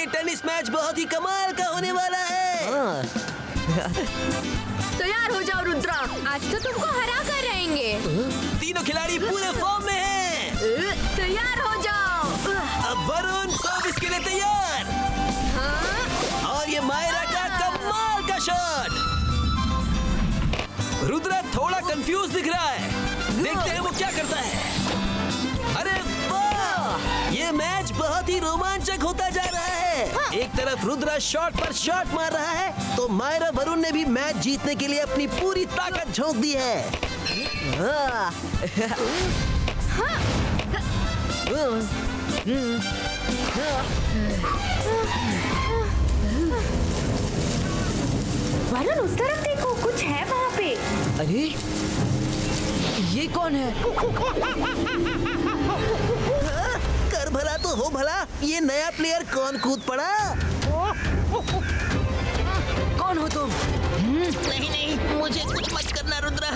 ये tennis match बहुत ही कमाल का होने वाला है। तैयार हो जाओ रुद्रा, आज तो तुमको हरा कर रहेंगे। तीनों खिलाड़ी पूरे फॉर्म में हैं। तैयार हो जाओ। अब वरुण सर्विस के लिए तैयार। हाँ? और ये मायरा का कमाल का शॉट। रुद्रा थोड़ा कंफ्यूज दिख रहा है, देखते हैं वो क्या करता है। अरे वाह, ये मैच बहुत ही रोमांचक होता जा रहा है। एक तरफ रुद्रा शॉट पर शॉट मार रहा है, तो मायरा वरुण ने भी मैच जीतने के लिए अपनी पूरी ताकत झोंक दी है। वरुण उस तरफ देखो, कुछ है वहाँ पे। अरे ये कौन है? कर भला तो हो भला, ये नया प्लेयर कौन कूद पड़ा? कौन हो तुम? नहीं नहीं, मुझे कुछ मत करना रुद्रा।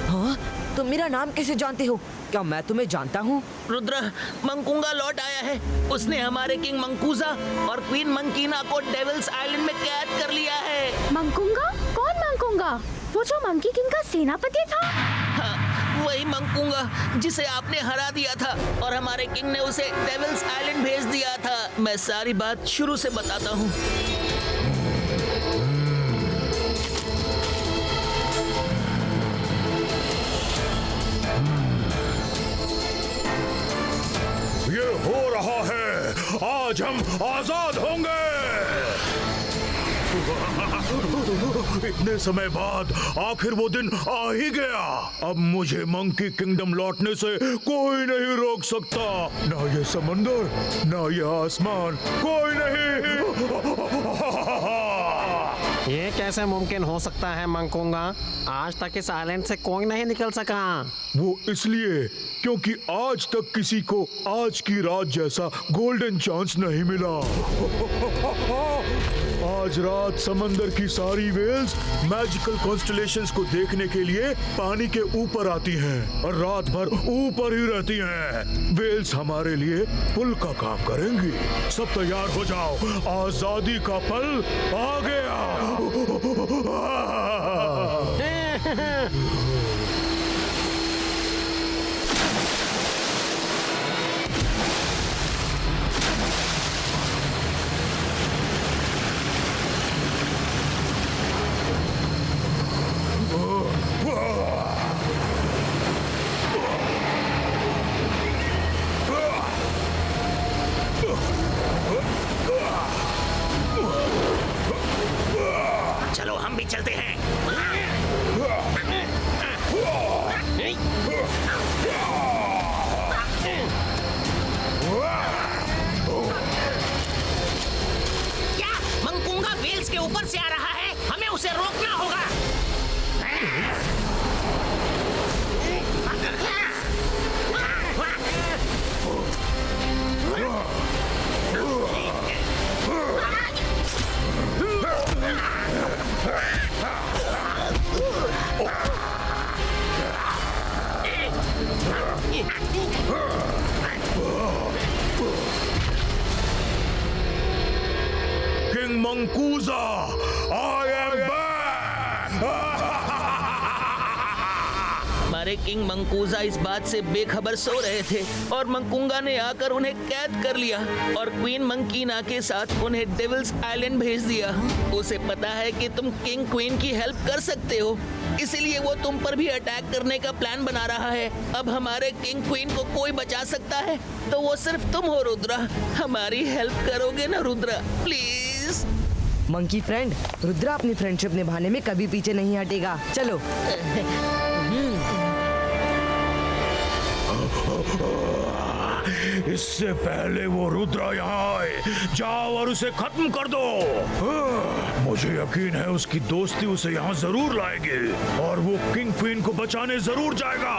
हाँ, तुम मेरा नाम कैसे जानते हो? क्या मैं तुम्हें जानता हूँ? रुद्र, मंकूंगा लौट आया है। उसने हमारे किंग मंकूजा और क्वीन मंकीना को डेविल्स आइलैंड में कैद कर लिया है। मंकूंगा? कौन मंकूंगा? वो जो मंकी किंग का सेनापति था? हाँ, वही मंकूंगा जिसे आपने हरा दिया था और हमारे किंग ने उसे डेविल्स आइलैंड भेज दिया था। मैं सारी बात शुरू से बताता हूँ। ये हो रहा है, आज हम आजाद होंगे। इतने समय बाद आखिर वो दिन आ ही गया। अब मुझे मंकी किंगडम लौटने से कोई नहीं रोक सकता। ना ये समंदर, ना ये आसमान, कोई नहीं। ये कैसे मुमकिन हो सकता है मंकूंगा? आज तक इस आइलैंड से कोई नहीं निकल सका। वो इसलिए क्योंकि आज तक किसी को आज की रात जैसा गोल्डन चांस नहीं मिला। आज रात समंदर की सारी वेल्स मैजिकल कॉन्स्टलेशंस को देखने के लिए पानी के ऊपर आती हैं और रात भर ऊपर ही रहती हैं। वेल्स हमारे लिए पुल का काम करेंगी। सब तैयार हो जाओ, आजादी का पल आ गया। चलो हम भी चलते हैं। क्या मंकूंगा वेल्स के ऊपर से आ रहा है? हमें उसे रोकना होगा। किंग मंकूजा, I am back! हमारे किंग मंकूजा इस बात से बेखबर सो रहे थे और मंकूंगा ने आकर उन्हें कैद कर लिया और क्वीन मंकीना के साथ उन्हें डेविल्स आइलैंड भेज दिया। उसे पता है कि तुम किंग क्वीन की हेल्प कर सकते हो, इसीलिए वो तुम पर भी अटैक करने का प्लान बना रहा है। अब हमारे किंग क्वीन को कोई बचा सकता है तो वो सिर्फ तुम हो रुद्रा। हमारी हेल्प करोगे ना Rudra, please? Monkey friend, Rudra अपनी फ्रेंडशिप निभाने में कभी पीछे नहीं हटेगा। चलो। इससे पहले वो रुद्रा यहाँ आए, जाओ और उसे खत्म कर दो। मुझे यकीन है उसकी दोस्ती उसे यहाँ जरूर लाएगी और वो किंग क्वीन को बचाने जरूर जाएगा।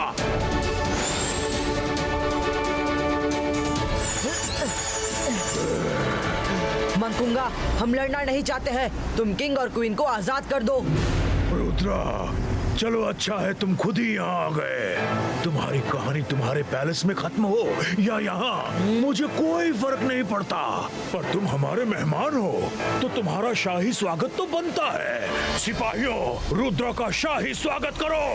मंकूंगा, हम लड़ना नहीं चाहते हैं। तुम किंग और क्वीन को आजाद कर दो। रुद्रा, चलो अच्छा है तुम खुद ही यहाँ आ गए। तुम्हारी कहानी तुम्हारे पैलेस में खत्म हो या यहाँ, मुझे कोई फर्क नहीं पड़ता, पर तुम हमारे मेहमान हो तो तुम्हारा शाही स्वागत तो बनता है। सिपाहियों, रुद्र का शाही स्वागत करो।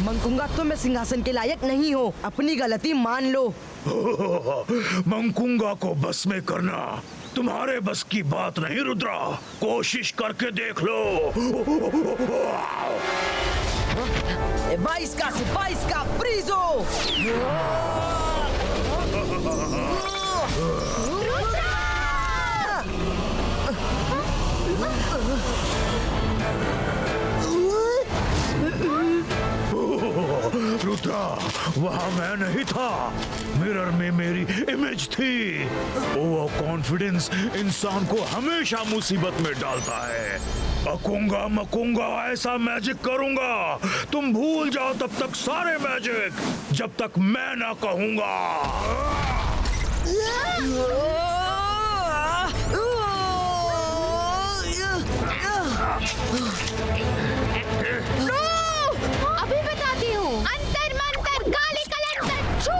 मंकुंगा, तुम इस सिंहासन के लायक नहीं हो, अपनी गलती मान लो। मंकुंगा को बस में करना तुम्हारे बस की बात नहीं रुद्रा, कोशिश करके देख लो। 22 का फ्रीज हो। रुद्रा, वहाँ मैं नहीं था, मिरर में मेरी इमेज थी। ओवर कॉन्फिडेंस इंसान को हमेशा मुसीबत में डालता है। अकूंगा मकूंगा ऐसा मैजिक करूंगा, तुम भूल जाओ तब तक सारे मैजिक, जब तक मैं ना कहूंगा। अभी बताती हूँ। अंतर मंतर काली कलंतर छू।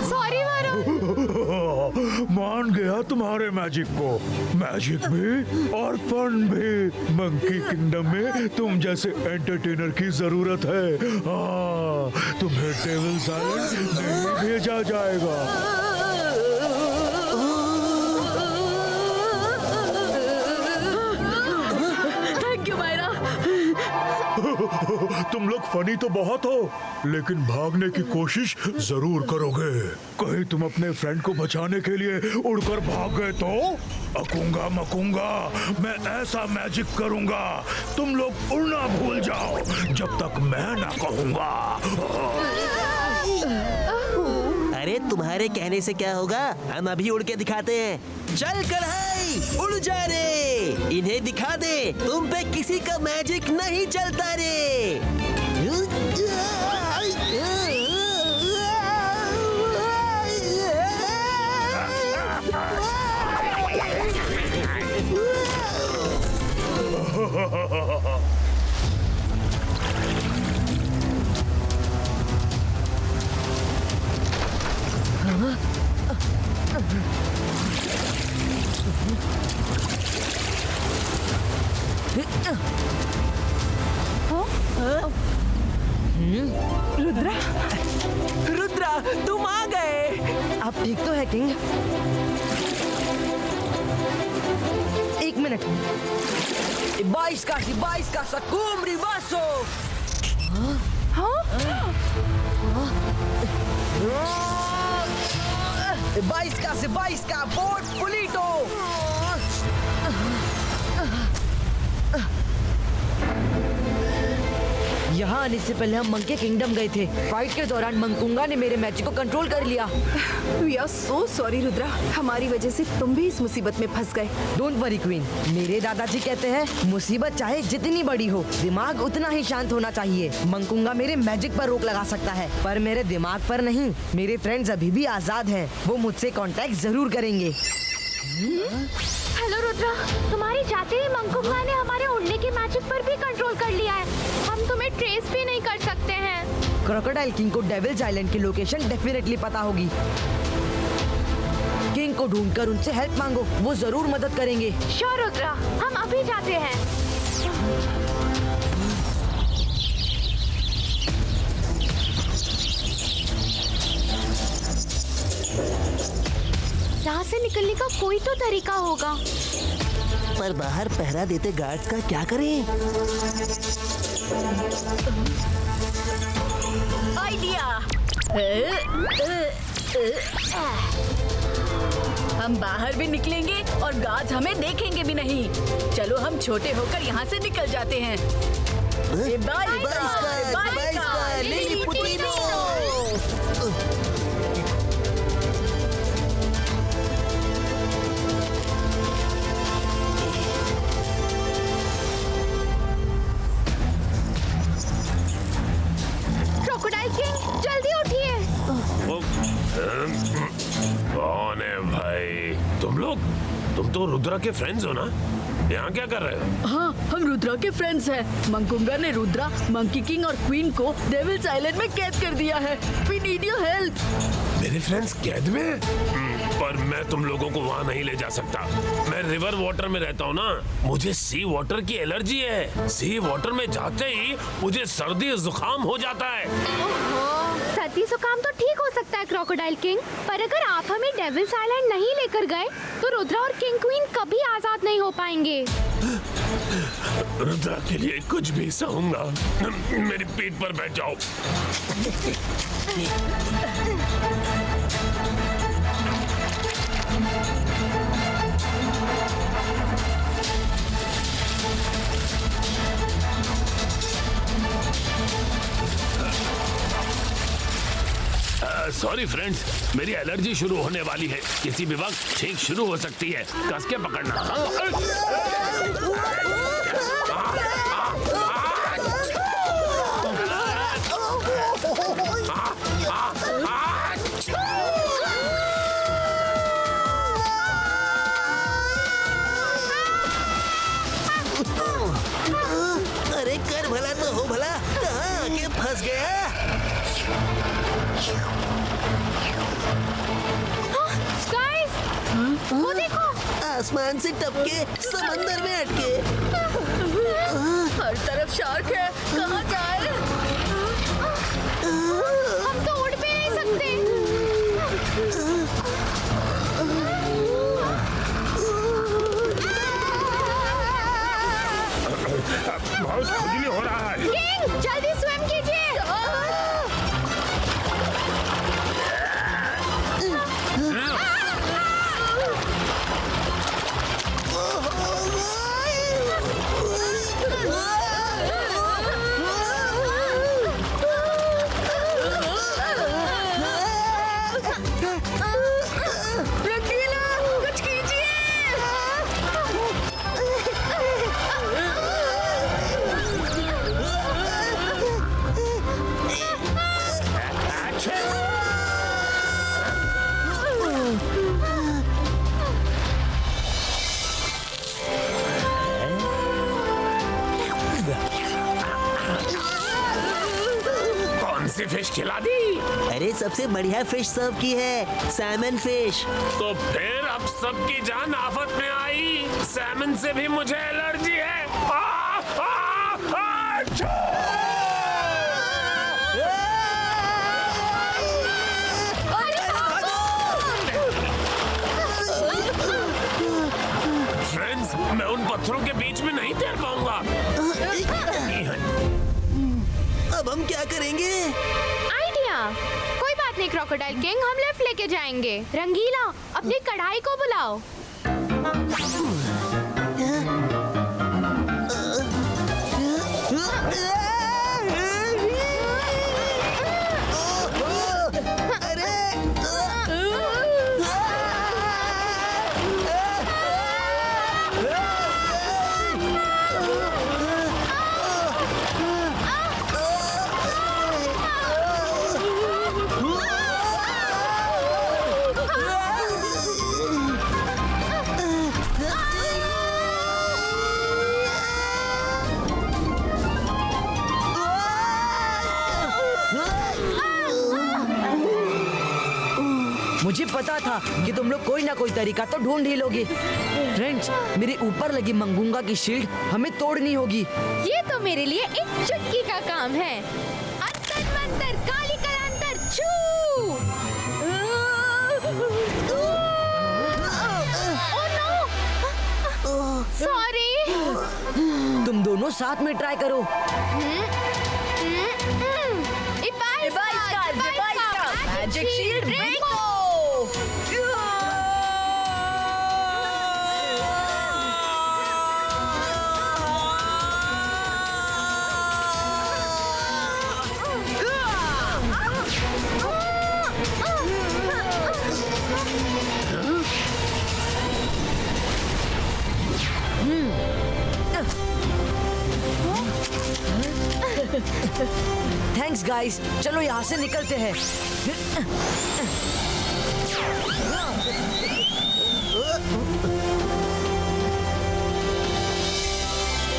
सॉरी वरुण। मान गया तुम्हारे मैजिक को, मैजिक भी और फन भी। मंकी किंगडम में तुम जैसे एंटरटेनर की जरूरत है। हाँ, तुम्हें डेविल्स आइलैंड नहीं भेजा जाएगा। Thank you Myra. तुम लोग फनी तो बहुत हो, लेकिन भागने की कोशिश जरूर करोगे। कहीं तुम अपने फ्रेंड को बचाने के लिए उड़कर भाग गए तो? अकूंगा मकूंगा, मैं ऐसा मैजिक करूंगा तुम लोग उड़ना भूल जाओ, जब तक मैं ना कहूंगा। अरे तुम्हारे कहने से क्या होगा, हम अभी उड़ के दिखाते हैं। चल कढ़ाई, उड़ जा रे, इन्हें दिखा दे तुम पे किसी का मैजिक नहीं चलता रे। रुद्रा, रुद्रा, तुम आ गए। आप ठीक तो है किंग? एक मिनट। 22 का सकूम रिवासो। 22 का बोट पुलिटो। यहाँ आने से पहले हम मंकी किंगडम गए थे। फाइट के दौरान मंकुंगा ने मेरे मैजिक को कंट्रोल कर लिया। We are so sorry Rudra, हमारी वजह से तुम भी इस मुसीबत में फंस गए। डोंट वरी क्वीन, मेरे दादाजी कहते हैं मुसीबत चाहे जितनी बड़ी हो, दिमाग उतना ही शांत होना चाहिए। मंकुंगा मेरे मैजिक पर रोक लगा सकता है, पर मेरे दिमाग पर नहीं। मेरे फ्रेंड्स अभी भी आजाद हैं, वो मुझसे कांटेक्ट जरूर करेंगे। हेलो रुद्रा, तुम्हारी जाते ही मंकुंगा ने हमारे उड़ने के मैजिक पर भी कंट्रोल कर लिया है। हम तुम्हें ट्रेस भी नहीं कर सकते हैं। क्रोकोडाइल किंग को डेविल्स आइलैंड की लोकेशन डेफिनेटली पता होगी। किंग को ढूंढकर उनसे हेल्प मांगो, वो जरूर मदद करेंगे। श्योर रुद्रा, हम अभी जाते हैं। यहाँ से निकलने का कोई तो तरीका होगा। पर बाहर पहरा देते गार्ड का क्या करें? आइडिया। हम बाहर भी निकलेंगे और गार्ड्स हमें देखेंगे भी नहीं। चलो हम छोटे होकर यहाँ से निकल जाते हैं। क्रोकोडाइल किंग, जल्दी उठिए। कौन है भाई? तुम तो रुद्रा के फ्रेंड्स हो ना? यहाँ क्या कर रहे हो? हाँ, हम रुद्रा के फ्रेंड्स हैं। मंकुंगा ने रुद्रा, मंकी किंग और क्वीन को डेविल्स आइलैंड में कैद कर दिया है। We need your help। मेरे फ्रेंड्स कैद में? पर मैं तुम लोगों को वहाँ नहीं ले जा सकता। मैं रिवर वाटर में रहता हूँ ना, मुझे सी वाटर की एलर्जी है। सी वाटर में जाते ही मुझे सर्दी जुकाम हो जाता है। सर्दी जुकाम तो ठीक हो सकता है क्रोकोडाइल किंग, पर अगर आप हमें डेविल्स आइलैंड नहीं लेकर गए तो रुद्रा और किंग क्वीन कभी आजाद नहीं हो पाएंगे। रुद्रा के लिए कुछ भी सहूंगा। मेरी पीठ पर बैठ जाओ। सॉरी फ्रेंड्स, मेरी एलर्जी शुरू होने वाली है। किसी भी वक्त छींक शुरू हो सकती है। कस के पकड़ना। अरे कर भला तो हो भला, कहाँ आके फंस गया? गाइस, वो देखो, आसमान से टपके समंदर में अटके। हर तरफ शार्क है, कहाँ जाए? हम तो उड़ भी नहीं सकते। बहुत खुजली हो रहा है। किंग, जल्दी स्विम कीजिए। रंगीला, कुछ कीजिए। कौन सी फिश खिला दी? अरे सबसे बढ़िया फिश सर्व की है, सैमन फिश। तो फिर अब सबकी जान आफत में आई। सैमन से भी मुझे एलर्जी है। फ्रेंड्स, मैं उन पत्थरों के बीच में नहीं तैर पाऊंगा। अब हम क्या करेंगे? आइडिया, कोई बात नहीं क्रोकोडाइल किंग, हम लेफ्ट लेके जाएंगे। रंगीला, अपनी कढ़ाई को बुलाओ। मुझे पता था कि तुम लोग कोई ना कोई तरीका तो ढूंढ ही लोगे। फ्रेंड्स, मेरे ऊपर लगी मंगूंगा की शील्ड हमें तोड़नी होगी। ये तो मेरे लिए एक चुटकी का काम है। अंतर मंतर काली कलांतर छू। सॉरी। तुम दोनों साथ में ट्राई करो। Magic shield ब्रेको। थैंक्स गाइस, चलो यहाँ से निकलते हैं।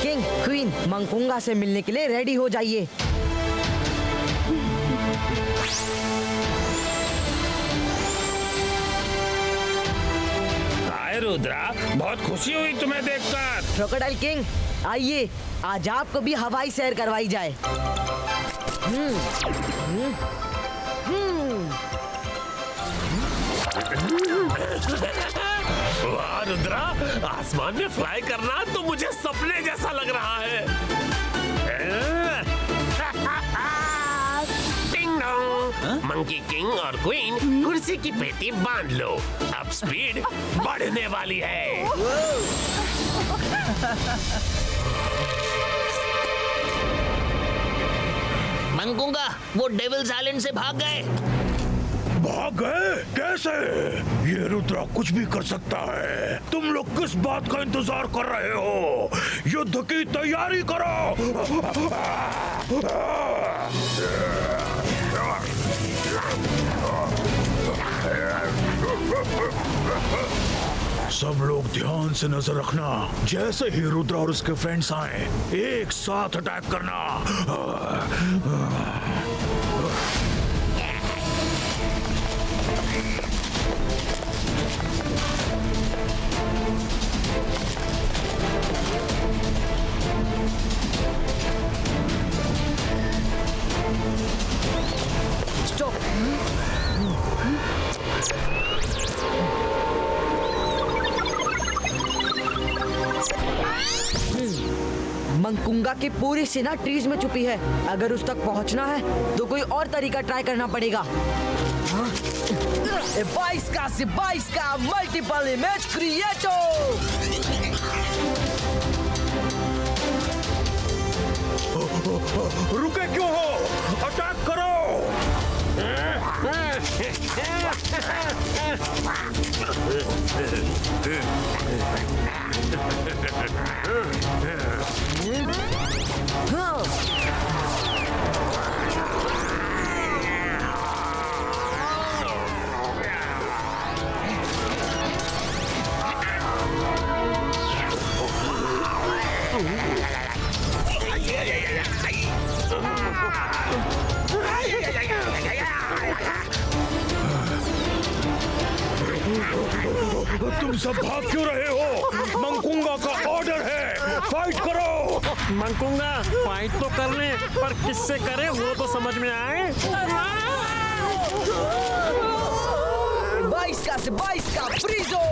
किंग, क्वीन, मंकुंगा से मिलने के लिए रेडी हो जाइए। हाय रुद्रा, बहुत खुशी हुई तुम्हें देखकर। क्रोकोडाइल किंग, आइए, आज आपको भी हवाई सैर करवाई जाए। वाह रुद्रा, आसमान में फ्लाई करना तो मुझे सपने जैसा लग रहा है। टिंग डोंग, मंकी किंग और क्वीन कुर्सी की पेटी बांध लो, अब स्पीड बढ़ने वाली है। मंकुंगा, वो डेविल्स आइलैंड से भाग गए। भाग गए? कैसे? ये रुद्रा कुछ भी कर सकता है। तुम लोग किस बात का इंतजार कर रहे हो? युद्ध की तैयारी करो। सब लोग ध्यान से नजर रखना। जैसे ही रुद्रा और उसके फ्रेंड्स आए, एक साथ अटैक करना। स्टॉप। मंकुंगा की पूरी सेना ट्रीज में छुपी है। अगर उस तक पहुंचना है तो कोई और तरीका ट्राई करना पड़ेगा। 22 का मल्टीपल इमेज क्रिएटो। रुके क्यों हो? अटैक करो। तुम सब भाग क्यों रहे हो? मंकुंगा का ऑर्डर है, फाइट करो। मंकुंगा, फाइट तो कर ले, पर किससे करें वो तो समझ में आए। 22 का फ्रीजो।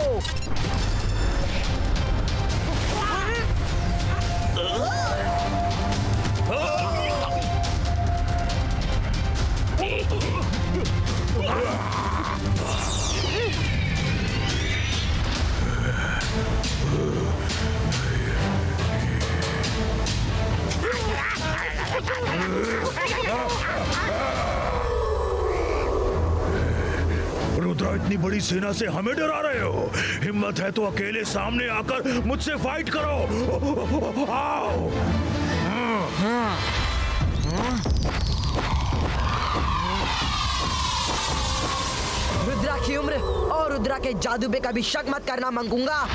रुद्रा, इतनी बड़ी सेना से हमें डरा रहे हो? हिम्मत है तो अकेले सामने आकर मुझसे फाइट करो। आओ। रुद्रा की उम्र और रुद्रा के जादू पे कभी शक मत करना मंकुंगा।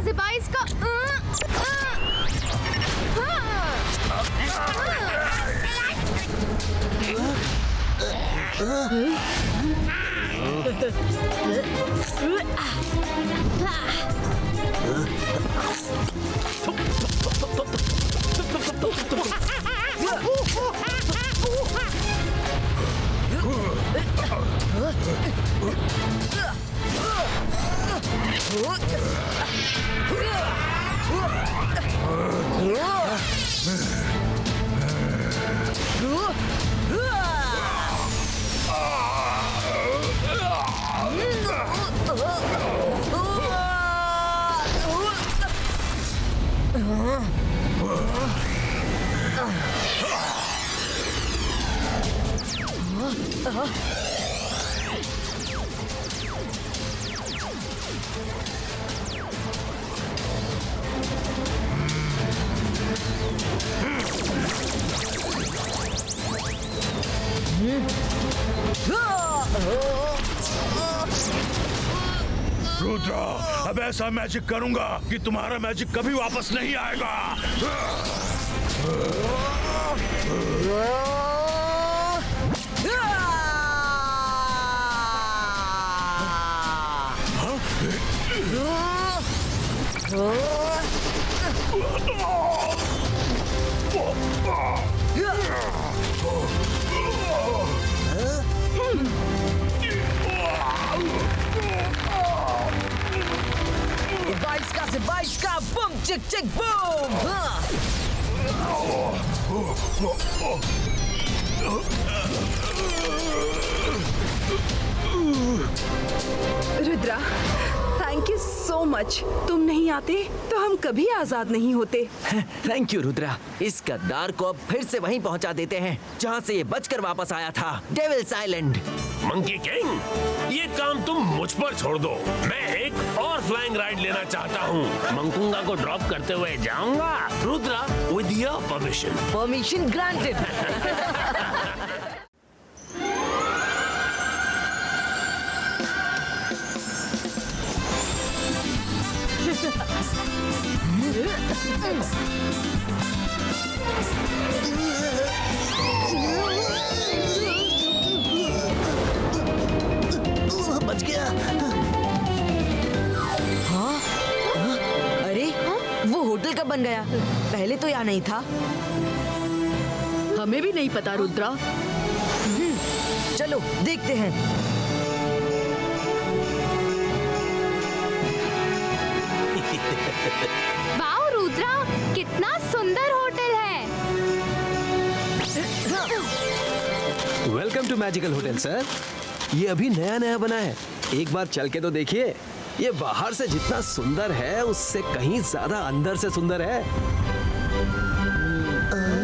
जिबाइस का रुद्रा, अब ऐसा मैजिक करूंगा कि तुम्हारा मैजिक कभी वापस नहीं आएगा। Zibaishka, boom, chick, chick, boom! Rudra, thank you so much. तुम नहीं आते तो हम कभी आजाद नहीं होते। Thank you Rudra. इस गद्दार को अब फिर से वहीं पहुंचा देते हैं जहां से ये बचकर वापस आया था, डेविल्स आइलैंड। मंकी किंग, ये काम तुम मुझ पर छोड़ दो। मैं एक और फ्लाइंग राइड लेना चाहता हूँ। मंकुंगा को ड्रॉप करते हुए जाऊंगा। Rudra, with your permission. Permission granted. बच गया। हाँ? अरे वो होटल कब बन गया? पहले तो यहाँ नहीं था। हमें भी नहीं पता रुद्रा। चलो देखते हैं। वाओ रुद्रा, कितना सुंदर होटल है। Welcome to magical hotel sir. ये अभी नया नया बना है, एक बार चल के तो देखिए। ये बाहर से जितना सुंदर है उससे कहीं ज्यादा अंदर से सुंदर है।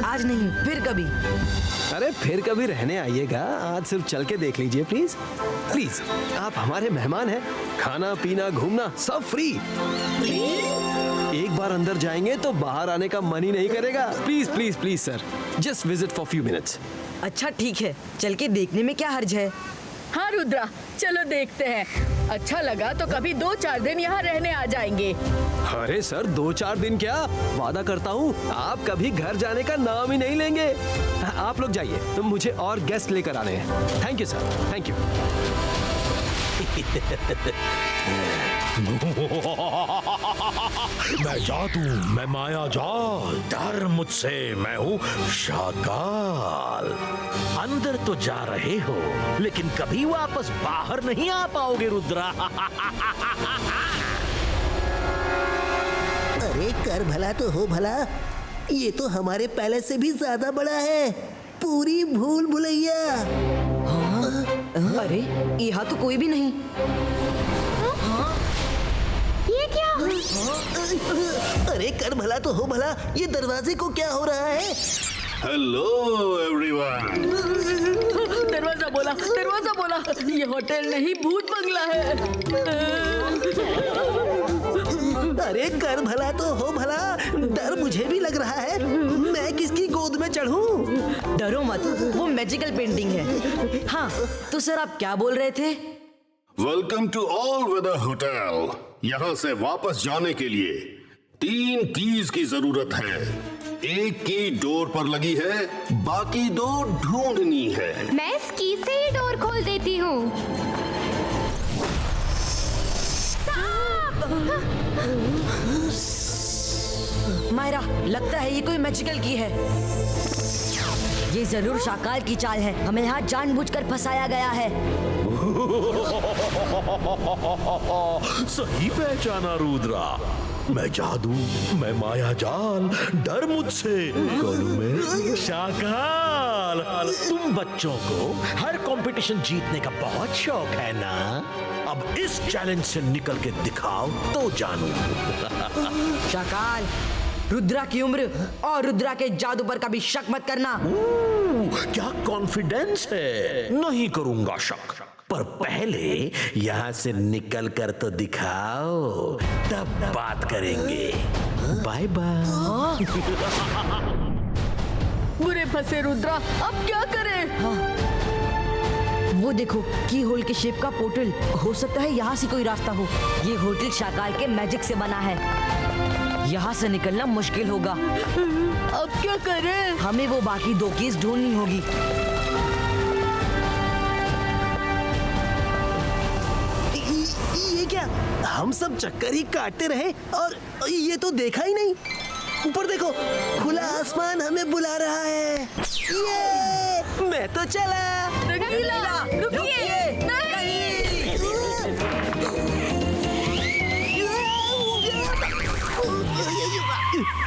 आज नहीं, फिर कभी। अरे फिर कभी रहने आइएगा, आज सिर्फ चल के देख लीजिए प्लीज। प्लीज, आप हमारे मेहमान हैं। खाना पीना घूमना सब फ्री। एक बार अंदर जाएंगे तो बाहर आने का मन ही नहीं करेगा। Please please please sir, just visit for few minutes. अच्छा ठीक है, चल के देखने में क्या हर्ज है। हाँ रुद्रा, चलो देखते हैं। अच्छा लगा तो कभी 2-4 दिन यहाँ रहने आ जाएंगे। अरे सर, 2-4 दिन क्या, वादा करता हूँ आप कभी घर जाने का नाम ही नहीं लेंगे। आप लोग जाइए, तो मुझे और गेस्ट लेकर आने हैं। Thank you sir, thank you. मैं जादू, मैं माया जाल, डर मुझसे, मैं हूँ शाकाल। अंदर तो जा रहे हो लेकिन कभी वापस बाहर नहीं आ पाओगे रुद्रा। अरे कर भला तो हो भला, ये तो हमारे पैलेस से भी ज्यादा बड़ा है। पूरी भूल भुलैया। अरे यहाँ तो कोई भी नहीं। ये क्या? अरे कर भला तो हो भला, ये दरवाजे को क्या हो रहा है? Hello everyone. दरवाजा बोला, दरवाजा बोला। ये होटल नहीं, भूत बंगला है। अरे कर भला तो हो भला, डर मुझे भी लग रहा है। मैं किसकी गोद में चढ़ूं? डरो मत, वो मैजिकल पेंटिंग है। हाँ तो सर आप क्या बोल रहे थे? Welcome to all weather hotel. यहाँ से वापस जाने के लिए 3 कीज की जरूरत है। एक की डोर पर लगी है, बाकी 2 ढूंढनी है। मैं इस की से ही डोर खोल देती हूँ। मायरा, लगता है ये कोई मैजिकल की है। ये जरूर शाकाल की चाल है। हमें यहाँ जानबूझकर फंसाया गया है। सही पहचाना रुद्रा। मैं जादू, मैं माया जाल, डर मुझसे। कौन मैं? शाकाल। तुम बच्चों को हर कंपटीशन जीतने का बहुत शौक है ना? अब इस चैलेंज से निकल के दिखाओ तो जानू। शाकाल, रुद्रा की उम्र और रुद्रा के जादू पर कभी शक मत करना। क्या कॉन्फिडेंस है? नहीं करूंगा शक, पर पहले यहाँ से निकल कर तो दिखाओ, तब बात करेंगे। Bye bye. बुरे फंसे रुद्रा, अब क्या करें? वो देखो, की होल के शेप का पोर्टल। हो सकता है यहाँ से कोई रास्ता हो। ये होटल शाकाल के मैजिक से बना है। यहाँ से निकलना मुश्किल होगा। अब क्या करें? हमें वो बाकी 2 कीज ढूंढनी होगी। ये क्या? हम सब चक्कर ही काटते रहे और ये तो देखा ही नहीं। ऊपर देखो, खुला आसमान हमें बुला रहा है। ये मैं तो चला। रंगीला, रुकिए। नहीं।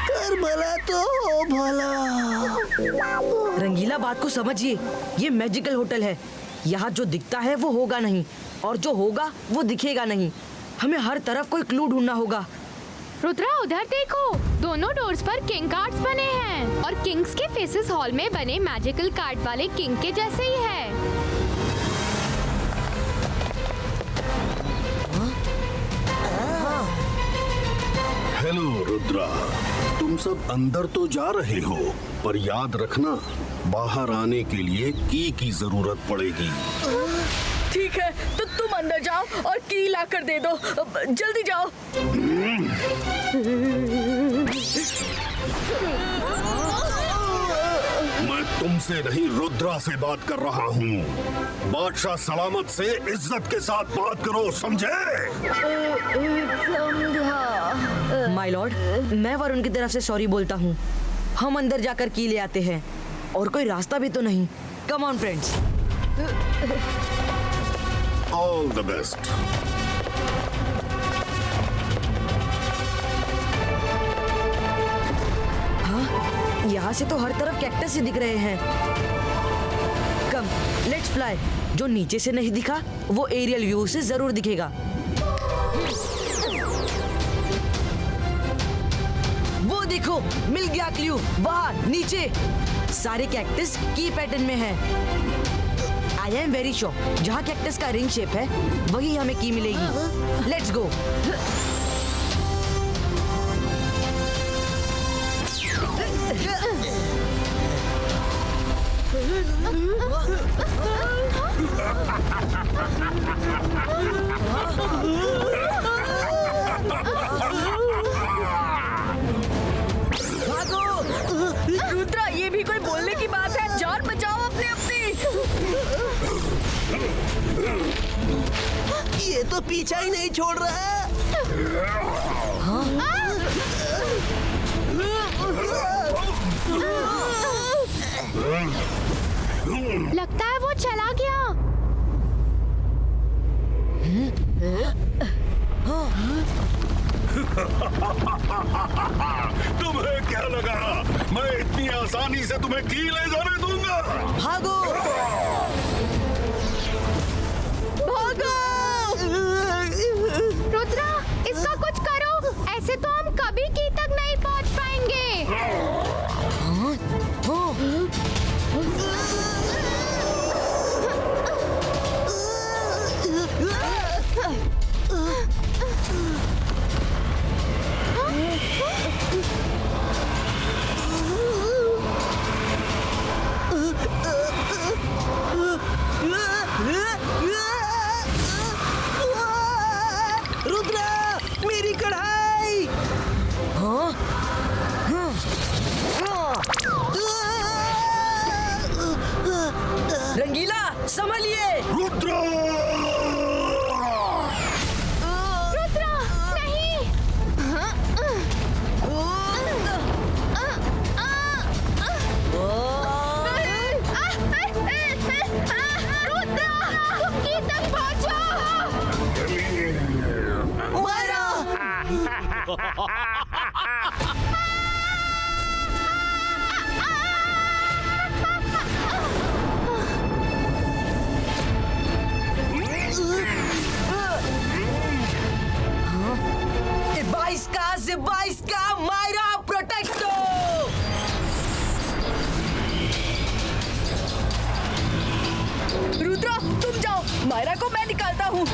कर भला तो हो भला। रंगीला, बात को समझिए। ये मैजिकल होटल है। यहाँ जो दिखता है वो होगा नहीं, और जो होगा वो दिखेगा नहीं। हमें हर तरफ कोई क्लू ढूंढना होगा। रुद्रा, उधर देखो, दोनों डोर्स पर किंग कार्ड्स बने हैं और किंग्स के फेसेस हॉल में बने मैजिकल कार्ड वाले किंग के जैसे ही है। हेलो रुद्रा, तुम सब अंदर तो जा रहे हो, पर याद रखना, बाहर आने के लिए की जरूरत पड़ेगी। ठीक है, तो तुम अंदर जाओ और की ला कर दे दो। जल्दी जाओ। मैं तुमसे नहीं, रुद्रा से बात कर रहा हूँ। बादशाह सलामत से इज्जत के साथ बात करो, समझे? माय लॉर्ड, मैं वरुण की तरफ से सॉरी बोलता हूँ। हम अंदर जाकर की ले आते हैं, और कोई रास्ता भी तो नहीं। Come on friends. All the best. हाँ, यहाँ से तो हर तरफ कैक्टस ही दिख रहे हैं। कम, लेट्स फ्लाई। जो नीचे से नहीं दिखा वो एरियल व्यू से जरूर दिखेगा। वो देखो, मिल गया क्लू। वहाँ नीचे सारे कैक्टस की पैटर्न में है। आई एम वेरी श्योर, जहाँ कैक्टस का रिंग शेप है वही हमें की मिलेगी। Let's go. रुद्रा, ये भी कोई बोलने की बात है? जान बचाओ अपनी अपनी। ये तो पीछा ही नहीं छोड़ रहा। लगता है वो चला गया। तुम्हें क्या लगा मैं इतनी आसानी से तुम्हें की ले जाने दूंगा? भागो, भागो! रुद्रा, इसका कुछ करो। ऐसे तो हम कभी की तक नहीं पहुंच पाएंगे। Rudra, Zibaiska Myra Protecto! Rudra तुम जाओ, मायरा को मैं निकालता हूँ।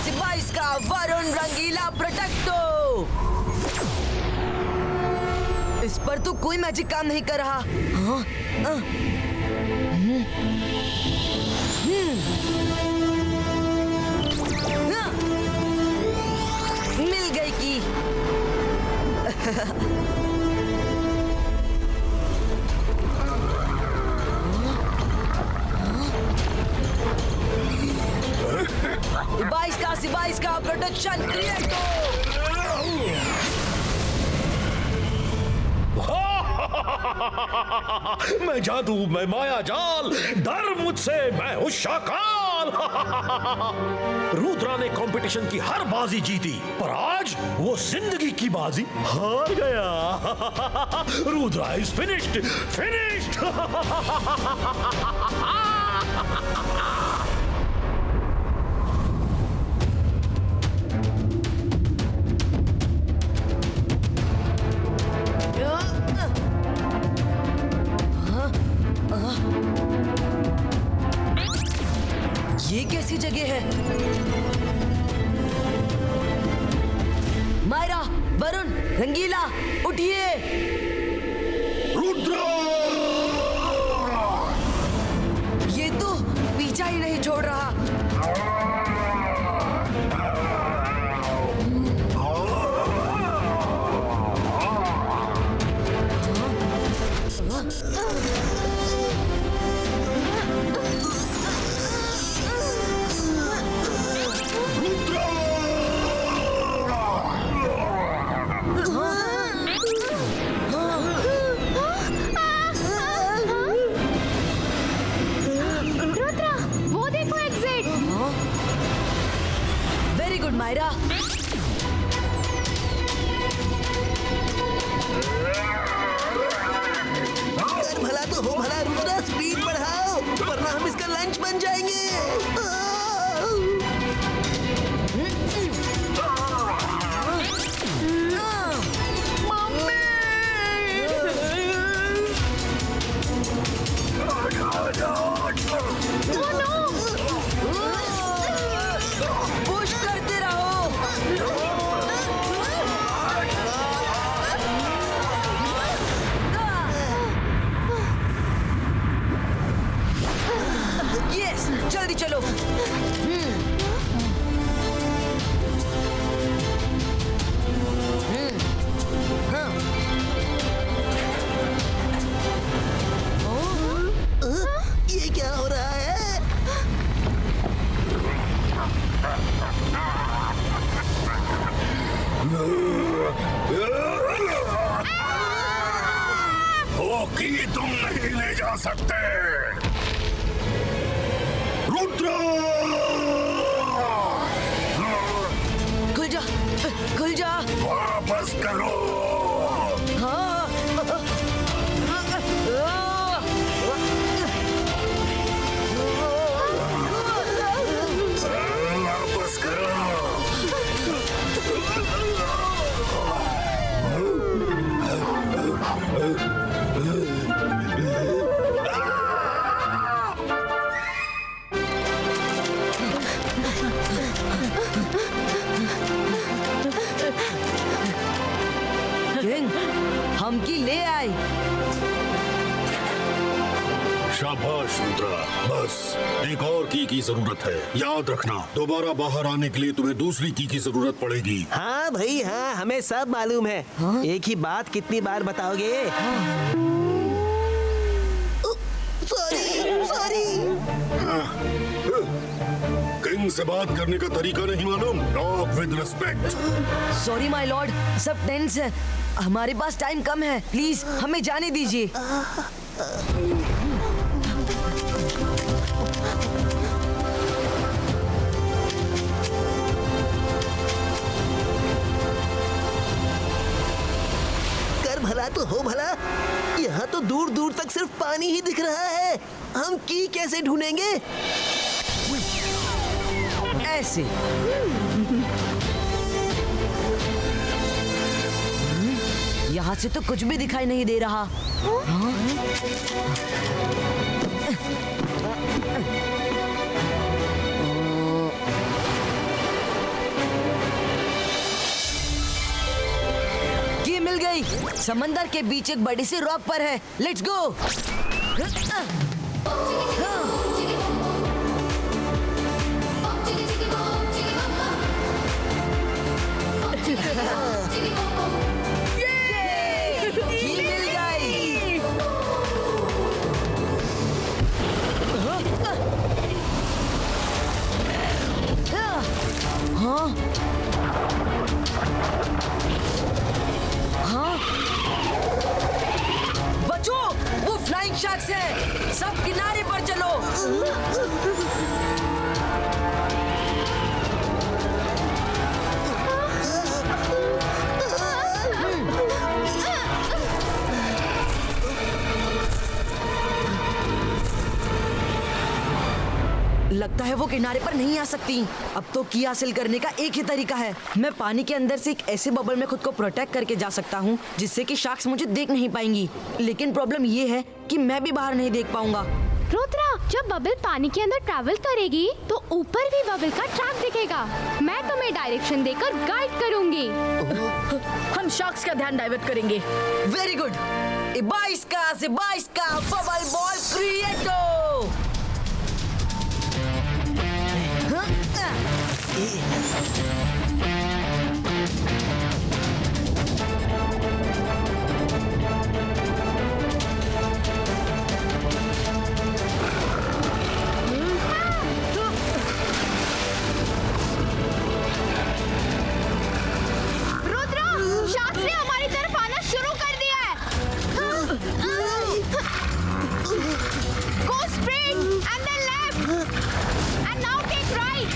Zibaiska वरुण रंगीला प्रोटेक्टो। इस पर तो कोई मैजिक काम नहीं कर रहा। मिल गई की। Zibaiska प्रोटेक्शन क्रिएटो। मैं जादू, मैं माया जाल, डर मुझसे, मैं हूं शाकाल। रुद्रा ने कंपटीशन की हर बाजी जीती, पर आज वो जिंदगी की बाजी हार गया। Rudra is finished, finished. ये कैसी जगह है? मायरा, वरुण, रंगीला, उठिए। रुद्रा! ये तो पीछा ही नहीं छोड़ रहा। मायरा, भला तो हो भला रुद्रा, स्पीड बढ़ाओ वरना हम इसका लंच बन जाएंगे। जल्दी चलो। ये क्या हो रहा है? होकी तुम नहीं ले जा सकते। रुद्रा! खुल जा, खुल जा। वापस करो। हाँ। वापस करो। शाबाश रुद्रा, बस एक और की जरूरत है। याद रखना, दोबारा बाहर आने के लिए तुम्हें दूसरी की जरूरत पड़ेगी। हाँ भाई हाँ, हमें सब मालूम है। एक ही बात कितनी बार बताओगे? सॉरी। किंग से बात करने का तरीका नहीं मालूम? Talk with respect. Sorry my Lord, सब टेंस है, हमारे पास टाइम कम है, प्लीज हमें जाने दीजिए। कर भला तो हो भला, यहाँ तो दूर दूर तक सिर्फ पानी ही दिख रहा है। हम की कैसे ढूंढेंगे? ऐसे यहाँ से तो कुछ भी दिखाई नहीं दे रहा। की मिल गई, समंदर के बीच एक बड़ी सी रॉक पर है। Let's go. बचो, वो फ्लाइंग शार्क्स है, सब किनारे पर चलो। लगता है वो किनारे पर नहीं आ सकती। अब तो की हासिल करने का एक ही तरीका है, मैं पानी के अंदर से एक ऐसे बबल में खुद को प्रोटेक्ट करके जा सकता हूँ जिससे कि शार्क्स मुझे देख नहीं पाएंगी। लेकिन प्रॉब्लम ये है कि मैं भी बाहर नहीं देख पाऊंगा। रुद्रा, जब बबल पानी के अंदर ट्रैवल करेगी तो ऊपर भी बबल का ट्रैक दिखेगा। मैं तुम्हें डायरेक्शन देकर गाइड करूंगी। हम शार्क्स का ध्यान डाइवर्ट करेंगे। Very good. इबाइस्का बबल बॉल क्रिएटो। रुद्रा, शार्क्स ने हमारी तरफ आना शुरू कर दिया है। Go straight and then left and now take right.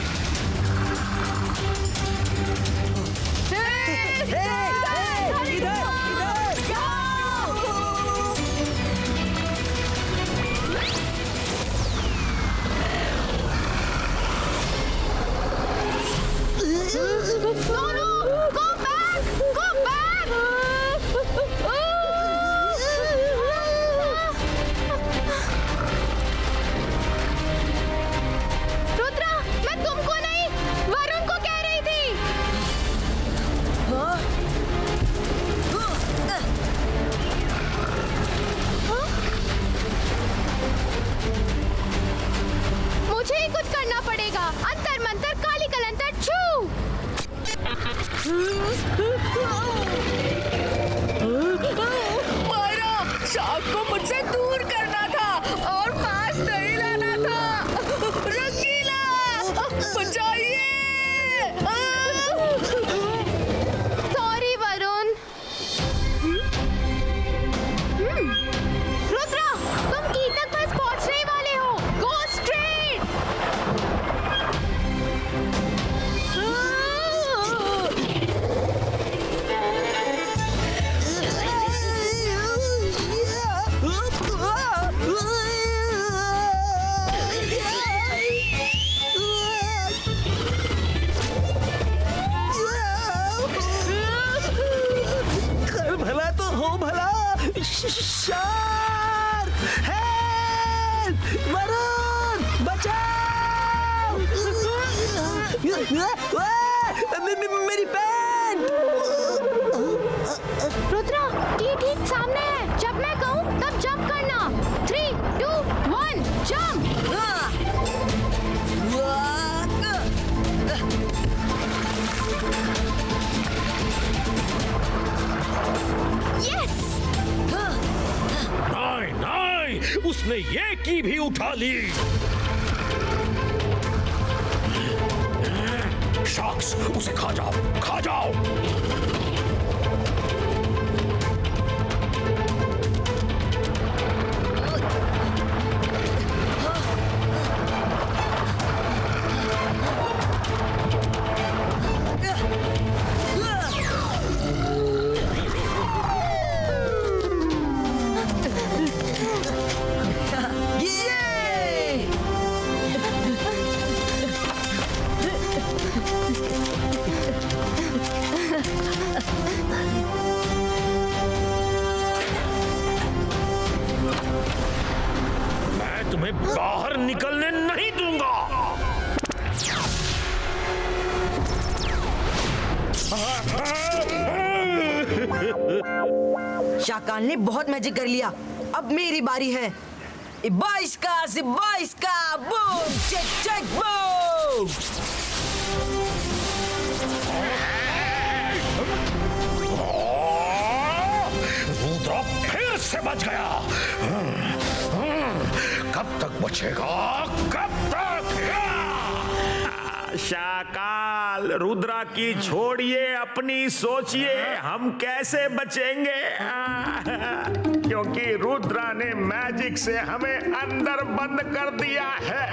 Myra, shark को मुझसे दूर करना था और पास नहीं लाना था। रंगीला, बचाइए। सॉरी वरुण। रुद्रा, तुम की तक बस पहुंचने वाले हो। Go straight. भला तो हो भला। Shark, help! वरुण, बचाओ! मेरी पैंट! रुद्रा, ये ठीक सामने है। जब मैं कहूँ तब जंप करना। 3, 2, 1। उसने ये की भी उठा ली। शार्क्स, उसे खा जाओ, खा जाओ। तुम्हें बाहर निकलने नहीं दूंगा। शाकाल ने बहुत मैजिक कर लिया, अब मेरी बारी है। बाईस का boom check check boom. Rudra फिर से बच गया। कब तक बचेगा, कब तक? शाकाल, रुद्रा की छोड़िए, अपनी सोचिए, हम कैसे बचेंगे? क्योंकि रुद्रा ने मैजिक से हमें अंदर बंद कर दिया है।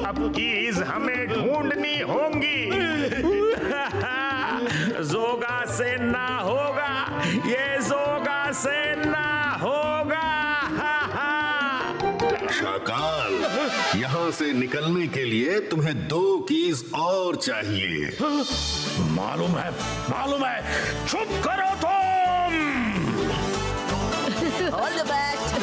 अब कीज हमें ढूंढनी होंगी। जोगा से ना होगा, ये जोगा से ना होगा। शाकाल, यहाँ से निकलने के लिए तुम्हें 2 कीज और चाहिए। मालूम है। चुप करो तुम। All the best.